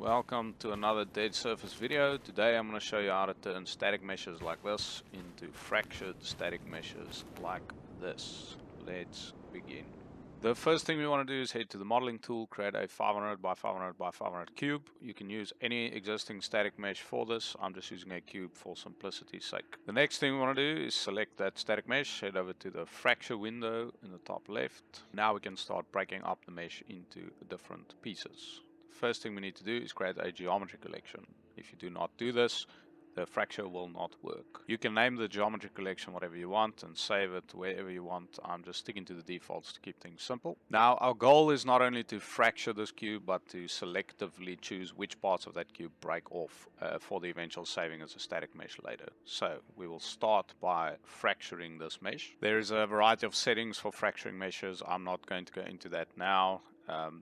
Welcome to another dead surface video. Today I'm going to show you how to turn static meshes like this into fractured static meshes like this. Let's begin. The first thing we want to do is head to the modeling tool, create a 500 by 500 by 500 cube. You can use any existing static mesh for this. I'm just using a cube for simplicity's sake. The next thing we want to do is select that static mesh, head over to the fracture window in the top left. Now we can start breaking up the mesh into different pieces. First thing we need to do is create a geometry collection. If you do not do this, the fracture will not work. You can name the geometry collection whatever you want and save it wherever you want. I'm just sticking to the defaults to keep things simple. Now our goal is not only to fracture this cube, but to selectively choose which parts of that cube break off for the eventual saving as a static mesh later. So we will start by fracturing this mesh. There is a variety of settings for fracturing meshes. I'm not going to go into that now.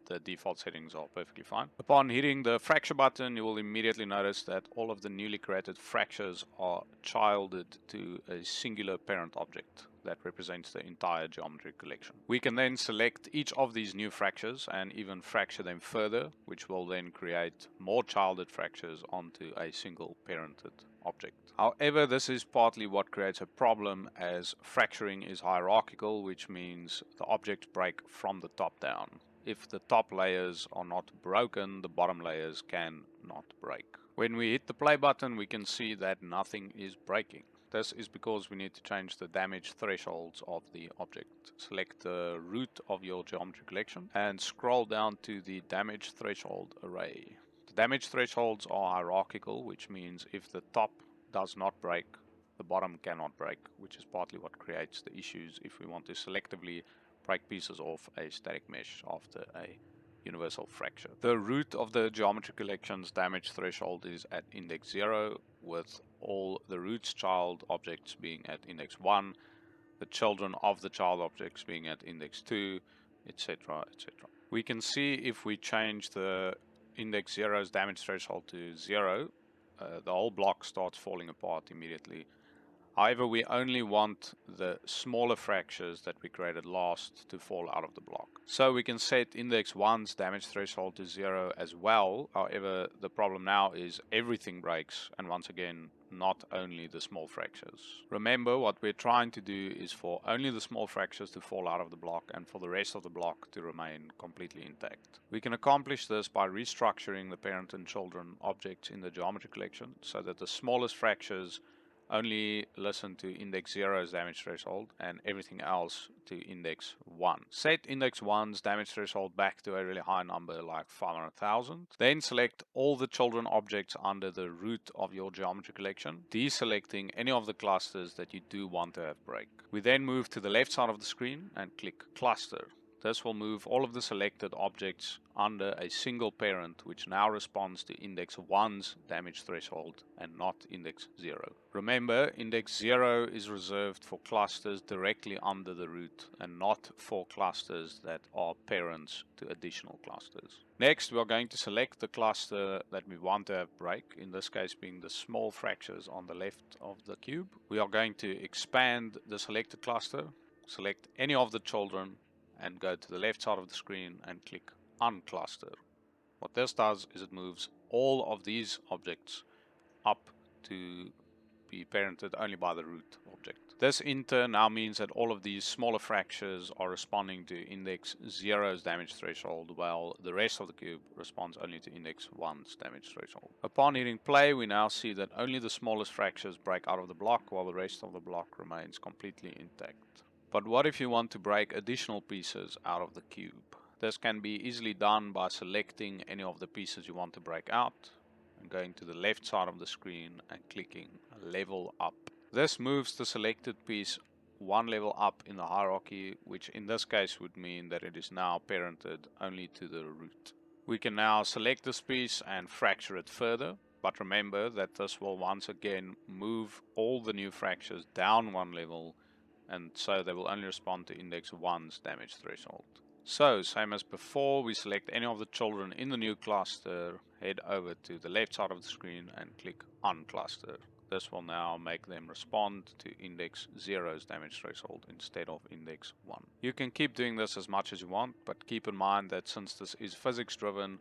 The default settings are perfectly fine. Upon hitting the fracture button, you will immediately notice that all of the newly created fractures are childed to a singular parent object that represents the entire geometry collection. We can then select each of these new fractures and even fracture them further, which will then create more childed fractures onto a single parented object. However, this is partly what creates a problem, as fracturing is hierarchical, which means the objects break from the top down. If the top layers are not broken, the bottom layers can not break. When we hit the play button, we can see that nothing is breaking. This is because we need to change the damage thresholds of the object. Select the root of your geometry collection and scroll down to the damage threshold array. The damage thresholds are hierarchical, which means if the top does not break, the bottom cannot break, which is partly what creates the issues if we want to selectively break pieces off a static mesh after a universal fracture. The root of the geometry collection's damage threshold is at index 0, with all the root's child objects being at index 1, the children of the child objects being at index 2, etc, etc. We can see if we change the index 0's damage threshold to 0, the whole block starts falling apart immediately. However, we only want the smaller fractures that we created last to fall out of the block. So we can set index 1's damage threshold to 0 as well. However, the problem now is everything breaks, and once again, not only the small fractures. Remember, what we're trying to do is for only the small fractures to fall out of the block and for the rest of the block to remain completely intact. We can accomplish this by restructuring the parent and children objects in the geometry collection so that the smallest fractures only listen to index 0's damage threshold and everything else to index 1. Set index 1's damage threshold back to a really high number like 500,000. Then select all the children objects under the root of your geometry collection, deselecting any of the clusters that you do want to have break. We then move to the left side of the screen and click cluster. This will move all of the selected objects under a single parent, which now responds to index 1's damage threshold and not index 0. Remember, index 0 is reserved for clusters directly under the root and not for clusters that are parents to additional clusters. Next, we are going to select the cluster that we want to have break, in this case being the small fractures on the left of the cube. We are going to expand the selected cluster, select any of the children, and go to the left side of the screen and click uncluster. What this does is it moves all of these objects up to be parented only by the root object. This in turn now means that all of these smaller fractures are responding to index 0's damage threshold, while the rest of the cube responds only to index 1's damage threshold. Upon hitting play, we now see that only the smallest fractures break out of the block, while the rest of the block remains completely intact. But what if you want to break additional pieces out of the cube? This can be easily done by selecting any of the pieces you want to break out and going to the left side of the screen and clicking level up. This moves the selected piece one level up in the hierarchy, which in this case would mean that it is now parented only to the root. We can now select this piece and fracture it further, but remember that this will once again move all the new fractures down one level, and so they will only respond to index 1's damage threshold. So, same as before, we select any of the children in the new cluster, head over to the left side of the screen and click uncluster. This will now make them respond to index 0's damage threshold instead of index 1. You can keep doing this as much as you want, but keep in mind that since this is physics driven,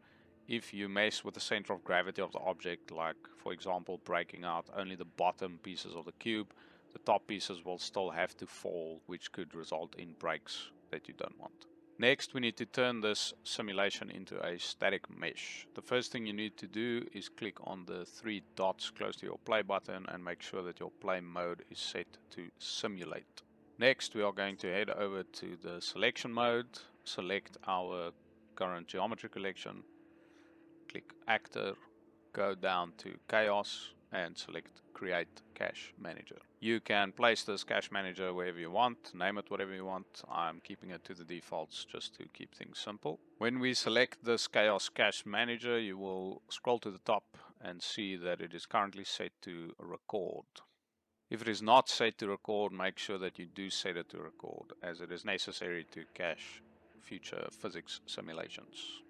if you mess with the center of gravity of the object, like for example breaking out only the bottom pieces of the cube, the top pieces will still have to fall, which could result in breaks that you don't want. Next, we need to turn this simulation into a static mesh. The first thing you need to do is click on the three dots close to your play button and make sure that your play mode is set to simulate. Next, we are going to head over to the selection mode, select our current geometry collection, click actor, go down to chaos and select create cache manager. You can place this cache manager wherever you want, name it whatever you want. I'm keeping it to the defaults just to keep things simple. When we select this chaos cache manager, you will scroll to the top and see that it is currently set to record. If it is not set to record, make sure that you do set it to record, as it is necessary to cache future physics simulations.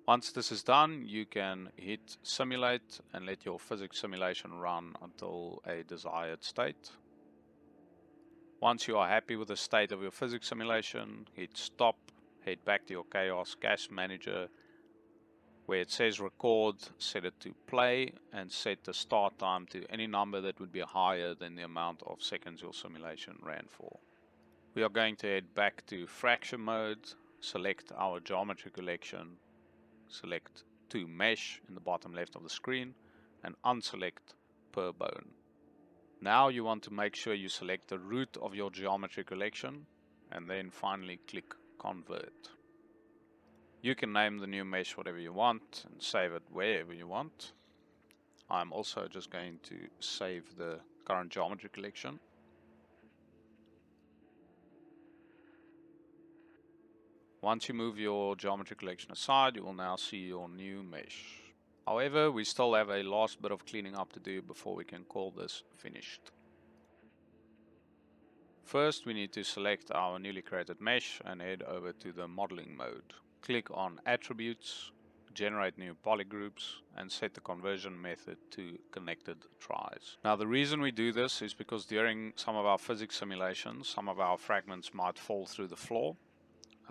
Once this is done, you can hit simulate and let your physics simulation run until a desired state. Once you are happy with the state of your physics simulation, hit stop, head back to your chaos cache manager. Where it says record, set it to play and set the start time to any number that would be higher than the amount of seconds your simulation ran for. We are going to head back to fraction mode, select our geometry collection, select to mesh in the bottom left of the screen and unselect per bone. Now you want to make sure you select the root of your geometry collection and then finally click convert. You can name the new mesh whatever you want and save it wherever you want. I'm also just going to save the current geometry collection. Once you move your geometry collection aside, you will now see your new mesh. However, we still have a last bit of cleaning up to do before we can call this finished. First, we need to select our newly created mesh and head over to the modeling mode. Click on attributes, generate new polygroups and set the conversion method to connected tries. Now the reason we do this is because during some of our physics simulations, some of our fragments might fall through the floor.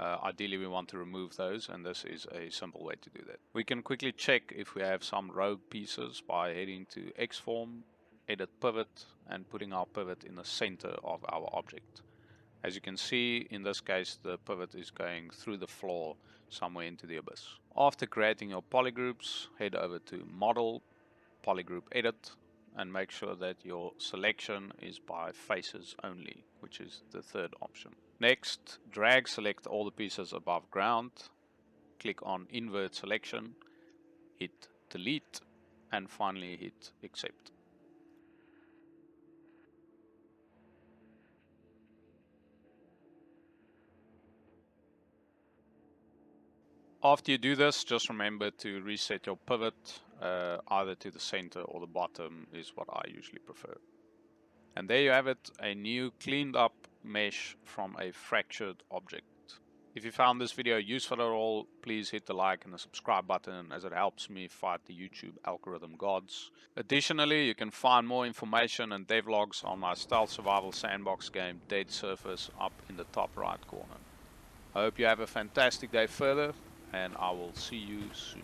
Ideally we want to remove those, and this is a simple way to do that. We can quickly check if we have some rogue pieces by heading to Xform, edit pivot and putting our pivot in the center of our object. As you can see, in this case the pivot is going through the floor somewhere into the abyss. After creating your polygroups, head over to Model, Polygroup Edit and make sure that your selection is by faces only, which is the third option. Next, drag select all the pieces above ground, click on Invert Selection, hit Delete and finally hit Accept. After you do this, just remember to reset your pivot either to the center or the bottom is what I usually prefer. And there you have it, a new cleaned up mesh from a fractured object. If you found this video useful at all, please hit the like and the subscribe button as it helps me fight the YouTube algorithm gods. Additionally, you can find more information and devlogs on my stealth survival sandbox game Dead Surface up in the top right corner. I hope you have a fantastic day further, and I will see you soon.